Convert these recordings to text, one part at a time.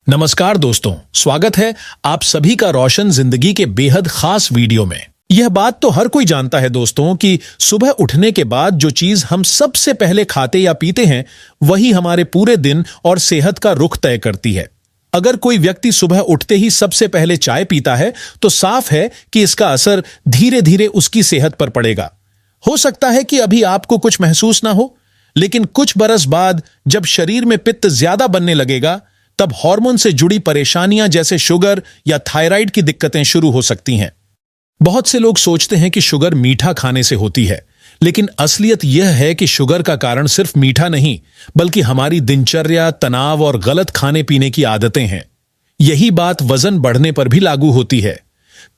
नमस्कार दोस्तों, स्वागत है आप सभी का रोशन जिंदगी के बेहद खास वीडियो में। यह बात तो हर कोई जानता है दोस्तों कि सुबह उठने के बाद जो चीज हम सबसे पहले खाते या पीते हैं वही हमारे पूरे दिन और सेहत का रुख तय करती है। अगर कोई व्यक्ति सुबह उठते ही सबसे पहले चाय पीता है तो साफ है कि इसका असर धीरे धीरे उसकी सेहत पर पड़ेगा। हो सकता है कि अभी आपको कुछ महसूस ना हो, लेकिन कुछ बरस बाद जब शरीर में पित्त ज्यादा बनने लगेगा तब हार्मोन से जुड़ी परेशानियां जैसे शुगर या थायराइड की दिक्कतें शुरू हो सकती हैं। बहुत से लोग सोचते हैं कि शुगर मीठा खाने से होती है, लेकिन असलियत यह है कि शुगर का कारण सिर्फ मीठा नहीं बल्कि हमारी दिनचर्या, तनाव और गलत खाने पीने की आदतें हैं। यही बात वजन बढ़ने पर भी लागू होती है।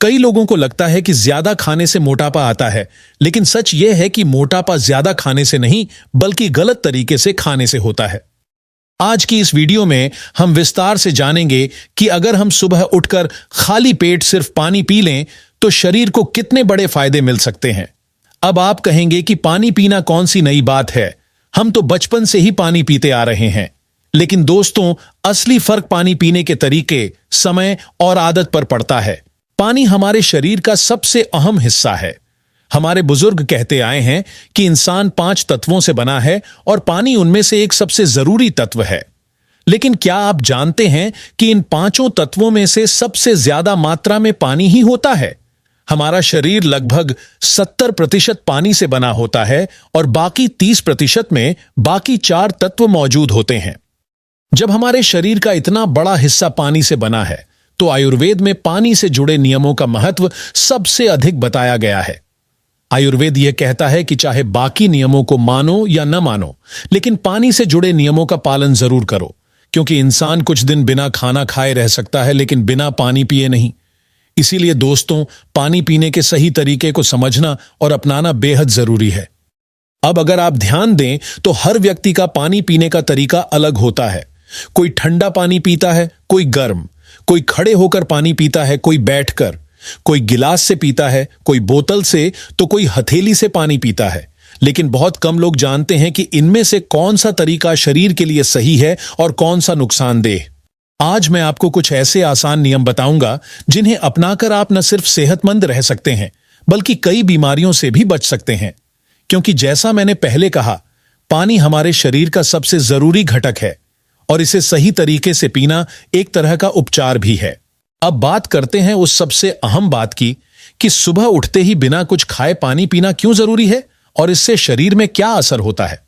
कई लोगों को लगता है कि ज्यादा खाने से मोटापा आता है, लेकिन सच यह है कि मोटापा ज्यादा खाने से नहीं बल्कि गलत तरीके से खाने से होता है। आज की इस वीडियो में हम विस्तार से जानेंगे कि अगर हम सुबह उठकर खाली पेट सिर्फ पानी पी लें तो शरीर को कितने बड़े फायदे मिल सकते हैं। अब आप कहेंगे कि पानी पीना कौन सी नई बात है, हम तो बचपन से ही पानी पीते आ रहे हैं। लेकिन दोस्तों, असली फर्क पानी पीने के तरीके, समय और आदत पर पड़ता है। पानी हमारे शरीर का सबसे अहम हिस्सा है। हमारे बुजुर्ग कहते आए हैं कि इंसान 5 तत्वों से बना है और पानी उनमें से एक सबसे जरूरी तत्व है। लेकिन क्या आप जानते हैं कि इन 5 तत्वों में से सबसे ज्यादा मात्रा में पानी ही होता है? हमारा शरीर लगभग 70% पानी से बना होता है और बाकी 30% में बाकी 4 तत्व मौजूद होते हैं। जब हमारे शरीर का इतना बड़ा हिस्सा पानी से बना है तो आयुर्वेद में पानी से जुड़े नियमों का महत्व सबसे अधिक बताया गया है। आयुर्वेद यह कहता है कि चाहे बाकी नियमों को मानो या न मानो, लेकिन पानी से जुड़े नियमों का पालन जरूर करो, क्योंकि इंसान कुछ दिन बिना खाना खाए रह सकता है लेकिन बिना पानी पिए नहीं। इसीलिए दोस्तों, पानी पीने के सही तरीके को समझना और अपनाना बेहद जरूरी है। अब अगर आप ध्यान दें तो हर व्यक्ति का पानी पीने का तरीका अलग होता है। कोई ठंडा पानी पीता है, कोई गर्म, कोई खड़े होकर पानी पीता है, कोई बैठकर, कोई गिलास से पीता है, कोई बोतल से, तो कोई हथेली से पानी पीता है। लेकिन बहुत कम लोग जानते हैं कि इनमें से कौन सा तरीका शरीर के लिए सही है और कौन सा नुकसानदेह। आज मैं आपको कुछ ऐसे आसान नियम बताऊंगा जिन्हें अपनाकर आप न सिर्फ सेहतमंद रह सकते हैं बल्कि कई बीमारियों से भी बच सकते हैं। क्योंकि जैसा मैंने पहले कहा, पानी हमारे शरीर का सबसे जरूरी घटक है और इसे सही तरीके से पीना एक तरह का उपचार भी है। अब बात करते हैं उस सबसे अहम बात की कि सुबह उठते ही बिना कुछ खाए पानी पीना क्यों जरूरी है और इससे शरीर में क्या असर होता है।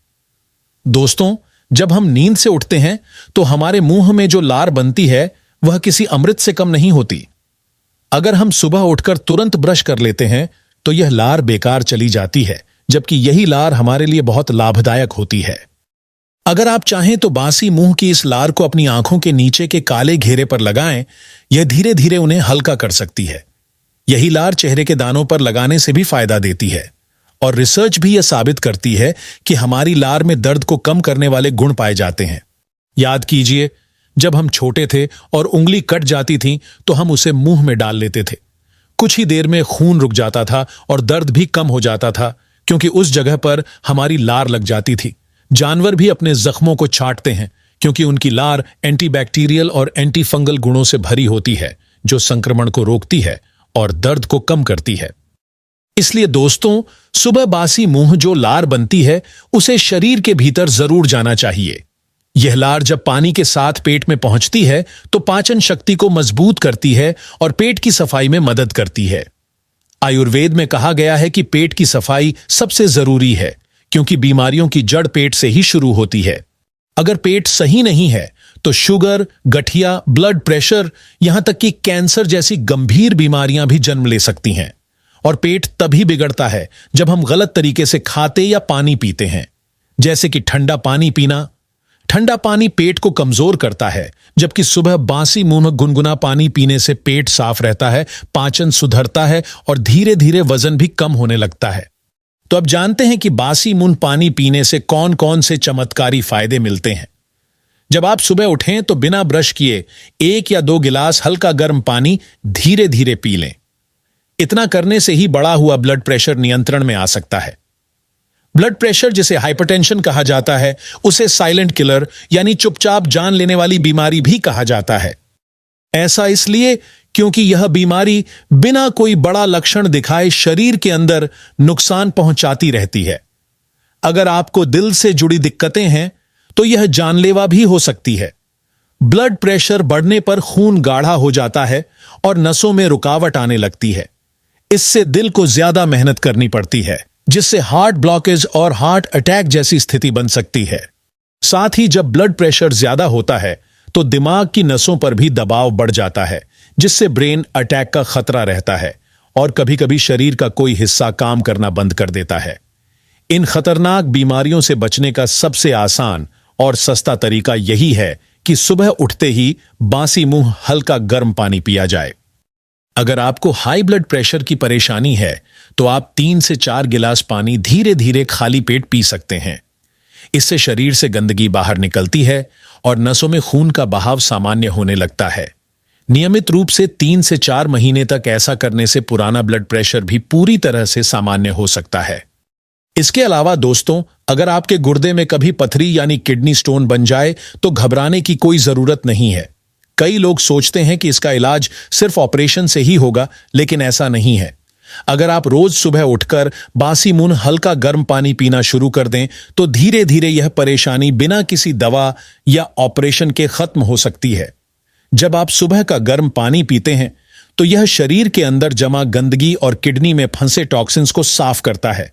दोस्तों, जब हम नींद से उठते हैं तो हमारे मुंह में जो लार बनती है वह किसी अमृत से कम नहीं होती। अगर हम सुबह उठकर तुरंत ब्रश कर लेते हैं तो यह लार बेकार चली जाती है, जबकि यही लार हमारे लिए बहुत लाभदायक होती है। अगर आप चाहें तो बासी मुंह की इस लार को अपनी आंखों के नीचे के काले घेरे पर लगाएं, यह धीरे धीरे उन्हें हल्का कर सकती है। यही लार चेहरे के दानों पर लगाने से भी फायदा देती है और रिसर्च भी यह साबित करती है कि हमारी लार में दर्द को कम करने वाले गुण पाए जाते हैं। याद कीजिए, जब हम छोटे थे और उंगली कट जाती थी तो हम उसे मुंह में डाल लेते थे। कुछ ही देर में खून रुक जाता था और दर्द भी कम हो जाता था, क्योंकि उस जगह पर हमारी लार लग जाती थी। जानवर भी अपने जख्मों को छांटते हैं क्योंकि उनकी लार एंटीबैक्टीरियल और एंटी फंगल गुणों से भरी होती है, जो संक्रमण को रोकती है और दर्द को कम करती है। इसलिए दोस्तों, सुबह बासी मुंह जो लार बनती है उसे शरीर के भीतर जरूर जाना चाहिए। यह लार जब पानी के साथ पेट में पहुंचती है तो पाचन शक्ति को मजबूत करती है और पेट की सफाई में मदद करती है। आयुर्वेद में कहा गया है कि पेट की सफाई सबसे जरूरी है, क्योंकि बीमारियों की जड़ पेट से ही शुरू होती है। अगर पेट सही नहीं है तो शुगर, गठिया, ब्लड प्रेशर, यहां तक कि कैंसर जैसी गंभीर बीमारियां भी जन्म ले सकती हैं। और पेट तभी बिगड़ता है जब हम गलत तरीके से खाते या पानी पीते हैं, जैसे कि ठंडा पानी पीना। ठंडा पानी पेट को कमजोर करता है, जबकि सुबह बासी मुंह में गुनगुना पानी पीने से पेट साफ रहता है, पाचन सुधरता है और धीरे धीरे वजन भी कम होने लगता है। तो अब जानते हैं कि बासी मुंह पानी पीने से कौन कौन से चमत्कारी फायदे मिलते हैं। जब आप सुबह उठें तो बिना ब्रश किए 1 या 2 गिलास हल्का गर्म पानी धीरे धीरे पी लें। इतना करने से ही बढ़ा हुआ ब्लड प्रेशर नियंत्रण में आ सकता है। ब्लड प्रेशर, जिसे हाइपरटेंशन कहा जाता है, उसे साइलेंट किलर यानी चुपचाप जान लेने वाली बीमारी भी कहा जाता है। ऐसा इसलिए क्योंकि यह बीमारी बिना कोई बड़ा लक्षण दिखाए शरीर के अंदर नुकसान पहुंचाती रहती है। अगर आपको दिल से जुड़ी दिक्कतें हैं तो यह जानलेवा भी हो सकती है। ब्लड प्रेशर बढ़ने पर खून गाढ़ा हो जाता है और नसों में रुकावट आने लगती है। इससे दिल को ज्यादा मेहनत करनी पड़ती है, जिससे हार्ट ब्लॉकेज और हार्ट अटैक जैसी स्थिति बन सकती है। साथ ही जब ब्लड प्रेशर ज्यादा होता है तो दिमाग की नसों पर भी दबाव बढ़ जाता है, जिससे ब्रेन अटैक का खतरा रहता है और कभी कभी शरीर का कोई हिस्सा काम करना बंद कर देता है। इन खतरनाक बीमारियों से बचने का सबसे आसान और सस्ता तरीका यही है कि सुबह उठते ही बासी मुंह हल्का गर्म पानी पिया जाए। अगर आपको हाई ब्लड प्रेशर की परेशानी है तो आप 3 से 4 गिलास पानी धीरे धीरे खाली पेट पी सकते हैं। इससे शरीर से गंदगी बाहर निकलती है और नसों में खून का बहाव सामान्य होने लगता है। नियमित रूप से 3 से 4 महीने तक ऐसा करने से पुराना ब्लड प्रेशर भी पूरी तरह से सामान्य हो सकता है। इसके अलावा दोस्तों, अगर आपके गुर्दे में कभी पथरी यानी किडनी स्टोन बन जाए तो घबराने की कोई जरूरत नहीं है। कई लोग सोचते हैं कि इसका इलाज सिर्फ ऑपरेशन से ही होगा, लेकिन ऐसा नहीं है। अगर आप रोज सुबह उठकर बासी मुंह हल्का गर्म पानी पीना शुरू कर दें तो धीरे धीरे यह परेशानी बिना किसी दवा या ऑपरेशन के खत्म हो सकती है। जब आप सुबह का गर्म पानी पीते हैं तो यह शरीर के अंदर जमा गंदगी और किडनी में फंसे टॉक्सिन्स को साफ करता है।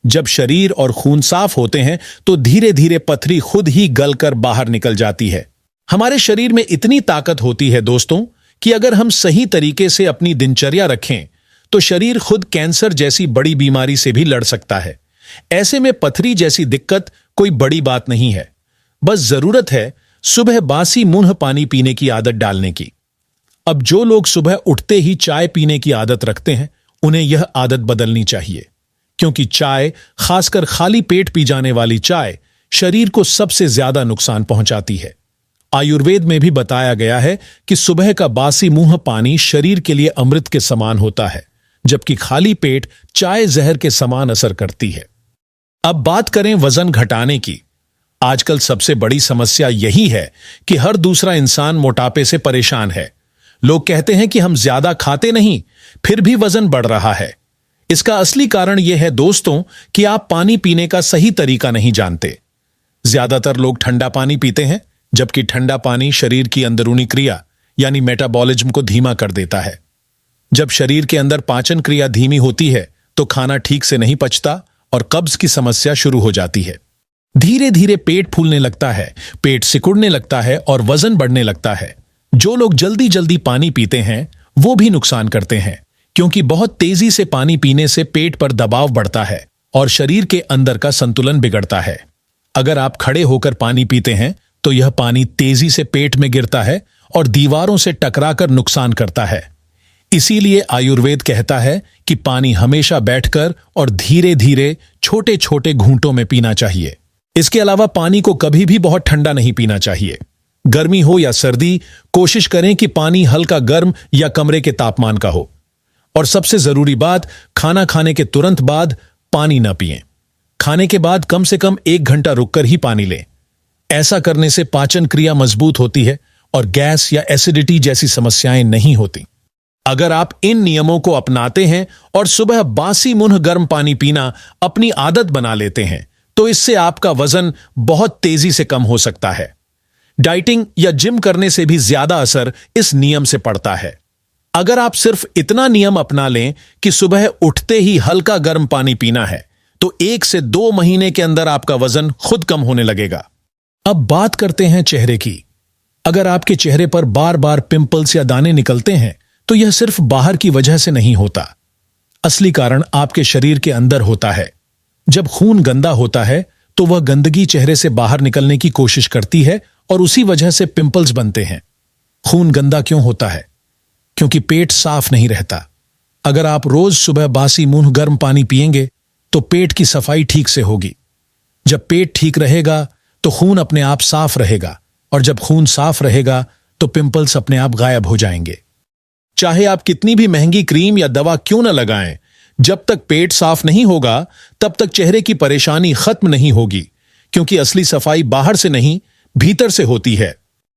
जब शरीर और खून साफ होते हैं तो धीरे धीरे पथरी खुद ही गलकर बाहर निकल जाती है। हमारे शरीर में इतनी ताकत होती है दोस्तों कि अगर हम सही तरीके से अपनी दिनचर्या रखें तो शरीर खुद कैंसर जैसी बड़ी बीमारी से भी लड़ सकता है। ऐसे में पथरी जैसी दिक्कत कोई बड़ी बात नहीं है। बस जरूरत है सुबह बासी मुंह पानी पीने की आदत डालने की। अब जो लोग सुबह उठते ही चाय पीने की आदत रखते हैं, उन्हें यह आदत बदलनी चाहिए, क्योंकि चाय, खासकर खाली पेट पी जाने वाली चाय, शरीर को सबसे ज्यादा नुकसान पहुंचाती है। आयुर्वेद में भी बताया गया है कि सुबह का बासी मुंह पानी शरीर के लिए अमृत के समान होता है, जबकि खाली पेट चाय जहर के समान असर करती है। अब बात करें वजन घटाने की। आजकल सबसे बड़ी समस्या यही है कि हर दूसरा इंसान मोटापे से परेशान है। लोग कहते हैं कि हम ज्यादा खाते नहीं, फिर भी वजन बढ़ रहा है। इसका असली कारण यह है दोस्तों कि आप पानी पीने का सही तरीका नहीं जानते। ज्यादातर लोग ठंडा पानी पीते हैं, जबकि ठंडा पानी शरीर की अंदरूनी क्रिया यानी मेटाबॉलिज्म को धीमा कर देता है। जब शरीर के अंदर पाचन क्रिया धीमी होती है तो खाना ठीक से नहीं पचता और कब्ज की समस्या शुरू हो जाती है। धीरे धीरे पेट फूलने लगता है, पेट सिकुड़ने लगता है और वजन बढ़ने लगता है। जो लोग जल्दी जल्दी पानी पीते हैं वो भी नुकसान करते हैं, क्योंकि बहुत तेजी से पानी पीने से पेट पर दबाव बढ़ता है और शरीर के अंदर का संतुलन बिगड़ता है। अगर आप खड़े होकर पानी पीते हैं तो यह पानी तेजी से पेट में गिरता है और दीवारों से टकराकर नुकसान करता है। इसीलिए आयुर्वेद कहता है कि पानी हमेशा बैठकर और धीरे धीरे छोटे छोटे घूंटों में पीना चाहिए। इसके अलावा पानी को कभी भी बहुत ठंडा नहीं पीना चाहिए। गर्मी हो या सर्दी, कोशिश करें कि पानी हल्का गर्म या कमरे के तापमान का हो। और सबसे जरूरी बात, खाना खाने के तुरंत बाद पानी न पिएं। खाने के बाद कम से कम 1 घंटा रुककर ही पानी लें। ऐसा करने से पाचन क्रिया मजबूत होती है और गैस या एसिडिटी जैसी समस्याएं नहीं होती। अगर आप इन नियमों को अपनाते हैं और सुबह बासी मुंह गर्म पानी पीना अपनी आदत बना लेते हैं तो इससे आपका वजन बहुत तेजी से कम हो सकता है। डाइटिंग या जिम करने से भी ज्यादा असर इस नियम से पड़ता है। अगर आप सिर्फ इतना नियम अपना लें कि सुबह उठते ही हल्का गर्म पानी पीना है तो 1 से 2 महीने के अंदर आपका वजन खुद कम होने लगेगा। अब बात करते हैं चेहरे की। अगर आपके चेहरे पर बार बार पिंपल्स या दाने निकलते हैं तो यह सिर्फ बाहर की वजह से नहीं होता। असली कारण आपके शरीर के अंदर होता है। जब खून गंदा होता है तो वह गंदगी चेहरे से बाहर निकलने की कोशिश करती है और उसी वजह से पिंपल्स बनते हैं। खून गंदा क्यों होता है? क्योंकि पेट साफ नहीं रहता। अगर आप रोज सुबह बासी मुंह गर्म पानी पिएंगे तो पेट की सफाई ठीक से होगी। जब पेट ठीक रहेगा तो खून अपने आप साफ रहेगा, और जब खून साफ रहेगा तो पिंपल्स अपने आप गायब हो जाएंगे। चाहे आप कितनी भी महंगी क्रीम या दवा क्यों न लगाएं, जब तक पेट साफ नहीं होगा तब तक चेहरे की परेशानी खत्म नहीं होगी, क्योंकि असली सफाई बाहर से नहीं भीतर से होती है।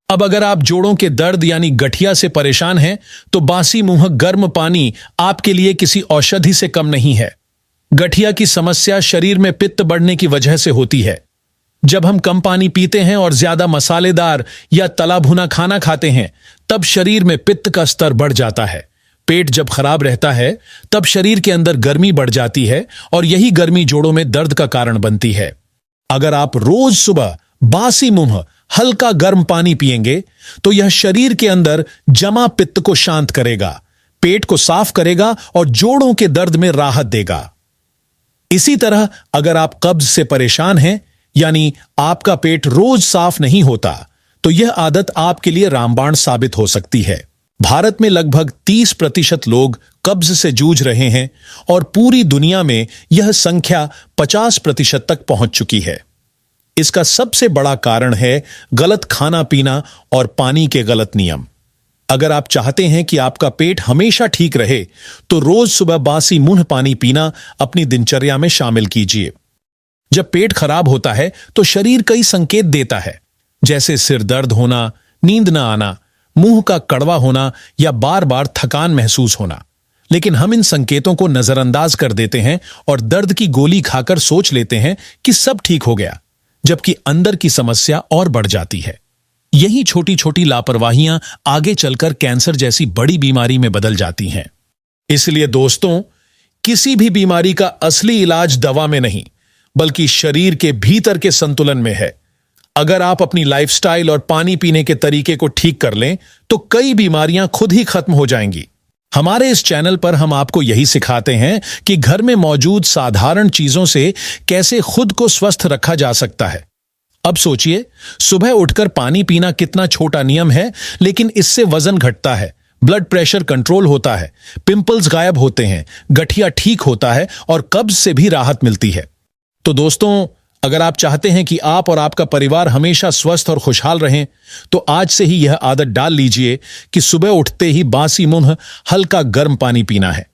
अब अगर आप जोड़ों के दर्द यानी गठिया से परेशान हैं तो बासी मुंह गर्म पानी आपके लिए किसी औषधि से कम नहीं है। गठिया की समस्या शरीर में पित्त बढ़ने की वजह से होती है। जब हम कम पानी पीते हैं और ज्यादा मसालेदार या तला भुना खाना खाते हैं तब शरीर में पित्त का स्तर बढ़ जाता है। पेट जब खराब रहता है तब शरीर के अंदर गर्मी बढ़ जाती है और यही गर्मी जोड़ों में दर्द का कारण बनती है। अगर आप रोज सुबह बासी मुंह हल्का गर्म पानी पिएंगे तो यह शरीर के अंदर जमा पित्त को शांत करेगा, पेट को साफ करेगा और जोड़ों के दर्द में राहत देगा। इसी तरह अगर आप कब्ज से परेशान हैं यानी आपका पेट रोज साफ नहीं होता तो यह आदत आपके लिए रामबाण साबित हो सकती है। भारत में लगभग 30% लोग कब्ज से जूझ रहे हैं और पूरी दुनिया में यह संख्या 50% तक पहुंच चुकी है। इसका सबसे बड़ा कारण है गलत खाना पीना और पानी के गलत नियम। अगर आप चाहते हैं कि आपका पेट हमेशा ठीक रहे तो रोज सुबह बासी मुंह पानी पीना अपनी दिनचर्या में शामिल कीजिए। जब पेट खराब होता है तो शरीर कई संकेत देता है, जैसे सिर दर्द होना, नींद न आना, मुंह का कड़वा होना या बार बार थकान महसूस होना। लेकिन हम इन संकेतों को नजरअंदाज कर देते हैं और दर्द की गोली खाकर सोच लेते हैं कि सब ठीक हो गया, जबकि अंदर की समस्या और बढ़ जाती है। यही छोटी छोटी लापरवाहियां आगे चलकर कैंसर जैसी बड़ी बीमारी में बदल जाती हैं। इसलिए दोस्तों, किसी भी बीमारी का असली इलाज दवा में नहीं बल्कि शरीर के भीतर के संतुलन में है। अगर आप अपनी लाइफस्टाइल और पानी पीने के तरीके को ठीक कर लें तो कई बीमारियां खुद ही खत्म हो जाएंगी। हमारे इस चैनल पर हम आपको यही सिखाते हैं कि घर में मौजूद साधारण चीजों से कैसे खुद को स्वस्थ रखा जा सकता है। अब सोचिए, सुबह उठकर पानी पीना कितना छोटा नियम है, लेकिन इससे वजन घटता है, ब्लड प्रेशर कंट्रोल होता है, पिंपल्स गायब होते हैं, गठिया ठीक होता है और कब्ज से भी राहत मिलती है। तो दोस्तों, अगर आप चाहते हैं कि आप और आपका परिवार हमेशा स्वस्थ और खुशहाल रहें तो आज से ही यह आदत डाल लीजिए कि सुबह उठते ही बासी मुंह हल्का गर्म पानी पीना है।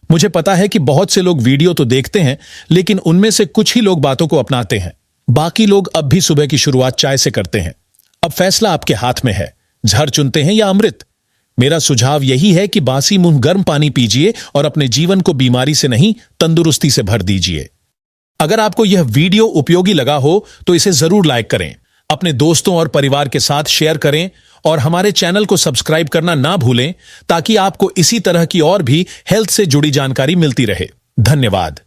मुझे पता है कि बहुत से लोग वीडियो तो देखते हैं, लेकिन उनमें से कुछ ही लोग बातों को अपनाते हैं। बाकी लोग अब भी सुबह की शुरुआत चाय से करते हैं। अब फैसला आपके हाथ में है, जहर चुनते हैं या अमृत। मेरा सुझाव यही है कि बासी मुंह गर्म पानी पीजिए और अपने जीवन को बीमारी से नहीं तंदुरुस्ती से भर दीजिए। अगर आपको यह वीडियो उपयोगी लगा हो तो इसे जरूर लाइक करें, अपने दोस्तों और परिवार के साथ शेयर करें और हमारे चैनल को सब्सक्राइब करना ना भूलें ताकि आपको इसी तरह की और भी हेल्थ से जुड़ी जानकारी मिलती रहे। धन्यवाद।